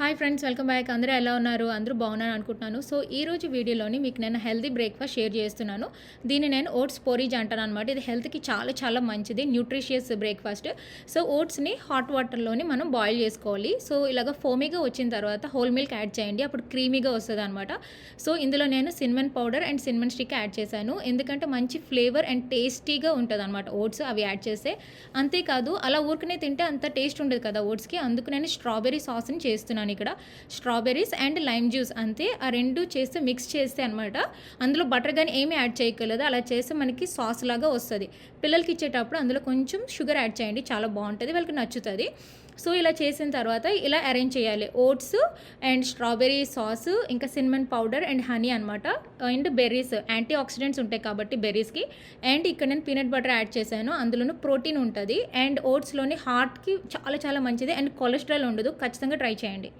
Hi friends, welcome back. అందరూ ఎలా ఉన్నారు? అందరూ బాగున్నారు అనుకుంటున్నాను. సో ఈ రోజు వీడియోలోని మీకు నేను హెల్తీ బ్రేక్ఫాస్ట్ షేర్ చేస్తున్నాను. దీన్ని నేను ఓట్స్ పోరీజ్ అంటాను అనమాట. ఇది హెల్త్కి చాలా చాలా మంచిది, న్యూట్రిషియస్ బ్రేక్ఫాస్ట్. సో ఓట్స్ని హాట్ వాటర్లోని మనం బాయిల్ చేసుకోవాలి. సో ఇలాగ ఫోమీగా వచ్చిన తర్వాత హోల్ మిల్క్ యాడ్ చేయండి, అప్పుడు క్రీమీగా వస్తుంది అనమాట. సో ఇందులో నేను cinnamon powder and cinnamon stick add చేశాను, ఎందుకంటే మంచి ఫ్లేవర్ అండ్ టేస్టీగా ఉంటుంది అనమాట ఓట్స్ అవి యాడ్ చేస్తే. అంతేకాదు అలా ఊరికనే తింటే అంత టేస్ట్ ఉండదు కదా ఓట్స్కి, అందుకు నేను స్ట్రాబెర్రీ సాస్ని చేస్తున్నాను. ఇక్కడ స్ట్రాబెర్రీస్ అండ్ లైమ్ జ్యూస్ అంతే, ఆ రెండు చేస్తే మిక్స్ చేస్తే అనమాట. అందులో బటర్ కానీ ఏమీ యాడ్ చేయగలదు, అలా చేస్తే మనకి సాస్ లాగా వస్తుంది. పిల్లలకి ఇచ్చేటప్పుడు అందులో కొంచెం షుగర్ యాడ్ చేయండి, చాలా బాగుంటుంది, వాళ్ళకి నచ్చుతుంది. సో ఇలా చేసిన తర్వాత ఇలా అరేంజ్ చేయాలి. ఓట్స్ అండ్ స్ట్రాబెర్రీ సాస్, ఇంకా సిన్నమన్ పౌడర్ అండ్ హనీ అనమాట, అండ్ బెర్రీస్, యాంటీ ఆక్సిడెంట్స్ ఉంటాయి కాబట్టి బెర్రీస్కి. అండ్ ఇక్కడ నేను పీనట్ బటర్ యాడ్ చేశాను, అందులోనూ ప్రోటీన్ ఉంటుంది. అండ్ ఓట్స్లోని హార్ట్కి చాలా చాలా మంచిది అండ్ కొలెస్ట్రాల్ ఉండదు. ఖచ్చితంగా ట్రై చేయండి.